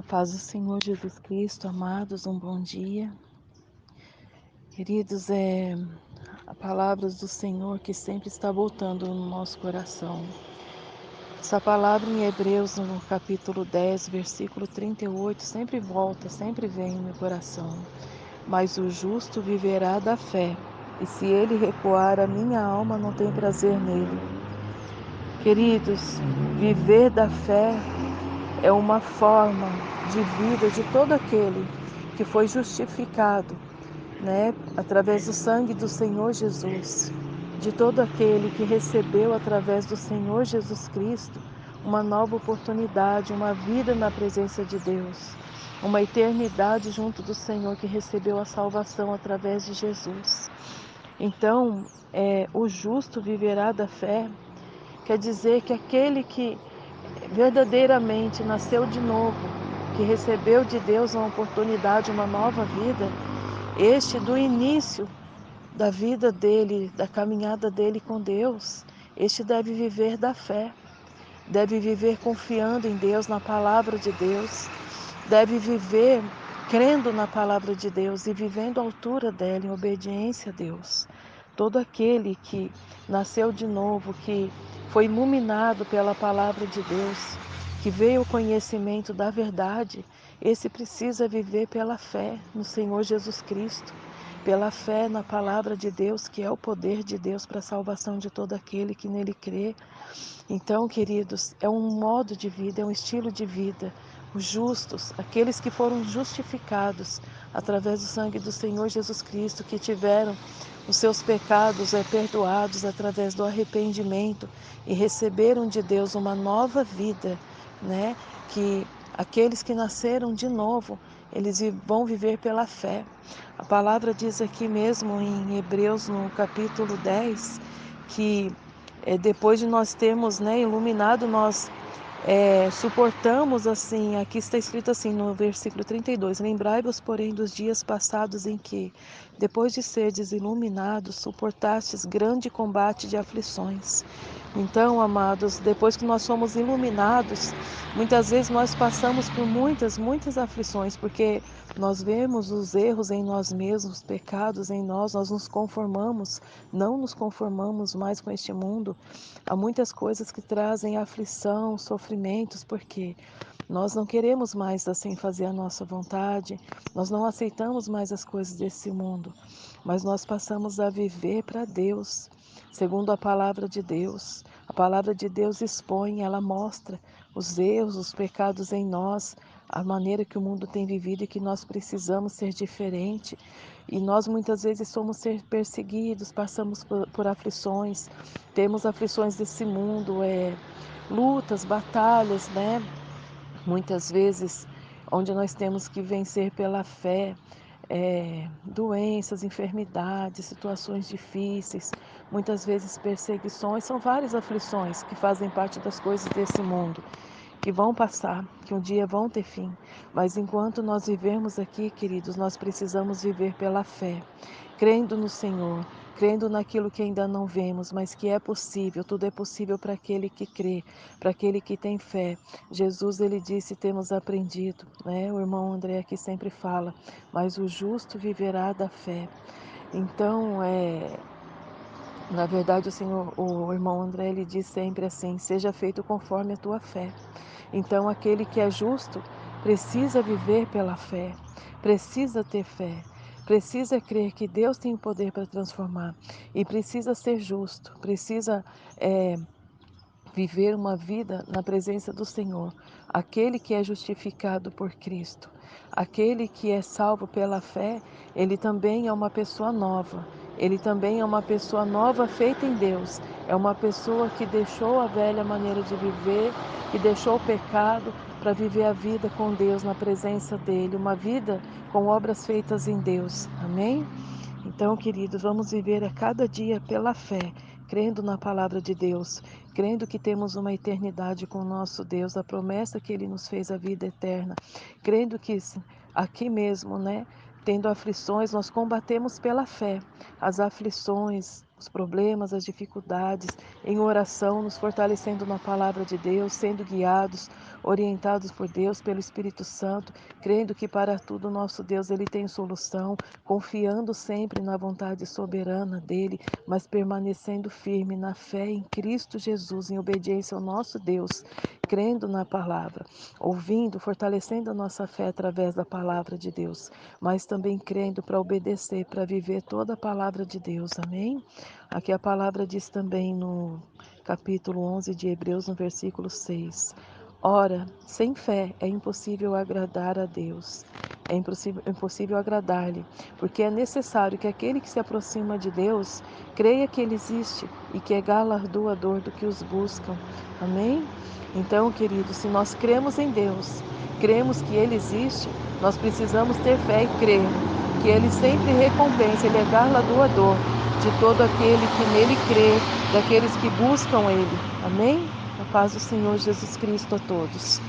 Paz do Senhor Jesus Cristo, amados, um bom dia. Queridos, a palavra do Senhor que sempre está voltando no nosso coração. Essa palavra em Hebreus, no capítulo 10, versículo 38, sempre volta, sempre vem no meu coração. Mas o justo viverá da fé, e se ele recuar, a minha alma não tem prazer nele. Queridos, viver da fé é uma forma de vida de todo aquele que foi justificado, através do sangue do Senhor Jesus, de todo aquele que recebeu através do Senhor Jesus Cristo uma nova oportunidade, uma vida na presença de Deus, uma eternidade junto do Senhor, que recebeu a salvação através de Jesus. Então, o justo viverá da fé, quer dizer que aquele que verdadeiramente nasceu de novo, que recebeu de Deus uma oportunidade, uma nova vida, este do início da vida dele, da caminhada dele com Deus, este deve viver da fé, deve viver confiando em Deus, na palavra de Deus, deve viver crendo na palavra de Deus e vivendo à altura dela, em obediência a Deus. Todo aquele que nasceu de novo, que foi iluminado pela palavra de Deus, que veio o conhecimento da verdade, esse precisa viver pela fé no Senhor Jesus Cristo, pela fé na palavra de Deus, que é o poder de Deus para a salvação de todo aquele que nele crê. Então, queridos, é um modo de vida, é um estilo de vida. Os justos, aqueles que foram justificados através do sangue do Senhor Jesus Cristo, que tiveram os seus pecados perdoados através do arrependimento e receberam de Deus uma nova vida, Que aqueles que nasceram de novo, eles vão viver pela fé. A palavra diz aqui mesmo em Hebreus, no capítulo 10, que depois de nós termos iluminado, nós suportamos assim, aqui está escrito assim no versículo 32, lembrai-vos, porém, dos dias passados em que, depois de serdes iluminados, suportastes grande combate de aflições. Então, amados, depois que nós somos iluminados, muitas vezes nós passamos por muitas aflições, porque nós vemos os erros em nós mesmos, os pecados em nós, nós nos conformamos, não nos conformamos mais com este mundo. Há muitas coisas que trazem aflição, sofrimentos, porque nós não queremos mais assim fazer a nossa vontade, nós não aceitamos mais as coisas desse mundo, mas nós passamos a viver para Deus, segundo a palavra de Deus. A palavra de Deus expõe, ela mostra os erros, os pecados em nós, a maneira que o mundo tem vivido e que nós precisamos ser diferente. E nós muitas vezes somos ser perseguidos, passamos por aflições, temos aflições desse mundo, lutas, batalhas, muitas vezes onde nós temos que vencer pela fé, doenças, enfermidades, situações difíceis, muitas vezes perseguições, são várias aflições que fazem parte das coisas desse mundo, que vão passar, que um dia vão ter fim. Mas enquanto nós vivemos aqui, queridos, nós precisamos viver pela fé, crendo no Senhor, crendo naquilo que ainda não vemos, mas que é possível, tudo é possível para aquele que crê, para aquele que tem fé. Jesus, ele disse, temos aprendido, O irmão André aqui sempre fala, mas o justo viverá da fé. Então, na verdade, o irmão André, ele diz sempre assim, seja feito conforme a tua fé. Então, aquele que é justo precisa viver pela fé, precisa ter fé, precisa crer que Deus tem o poder para transformar e precisa ser justo, precisa viver uma vida na presença do Senhor. Aquele que é justificado por Cristo, aquele que é salvo pela fé, ele também é uma pessoa nova. Ele também é uma pessoa nova feita em Deus. É uma pessoa que deixou a velha maneira de viver, que deixou o pecado para viver a vida com Deus, na presença dele. Uma vida com obras feitas em Deus. Amém? Então, queridos, vamos viver a cada dia pela fé, crendo na palavra de Deus, crendo que temos uma eternidade com o nosso Deus, a promessa que Ele nos fez, a vida eterna, crendo que aqui mesmo, tendo aflições, nós combatemos pela fé as aflições, os problemas, as dificuldades, em oração, nos fortalecendo na palavra de Deus, sendo guiados, orientados por Deus, pelo Espírito Santo, crendo que para tudo nosso Deus ele tem solução, confiando sempre na vontade soberana dele, mas permanecendo firme na fé em Cristo Jesus, em obediência ao nosso Deus, crendo na palavra, ouvindo, fortalecendo a nossa fé através da palavra de Deus, mas também crendo para obedecer, para viver toda a palavra de Deus. Amém? Aqui a palavra diz também no capítulo 11 de Hebreus, no versículo 6. Ora, sem fé é impossível agradar a Deus, é impossível agradar-lhe, porque é necessário que aquele que se aproxima de Deus creia que Ele existe e que é galardoador do que os buscam. Amém? Então, queridos, se nós cremos em Deus, cremos que Ele existe, nós precisamos ter fé e crer que Ele sempre recompensa, Ele é galardoador de todo aquele que nele crê, daqueles que buscam Ele. Amém? A paz do Senhor Jesus Cristo a todos.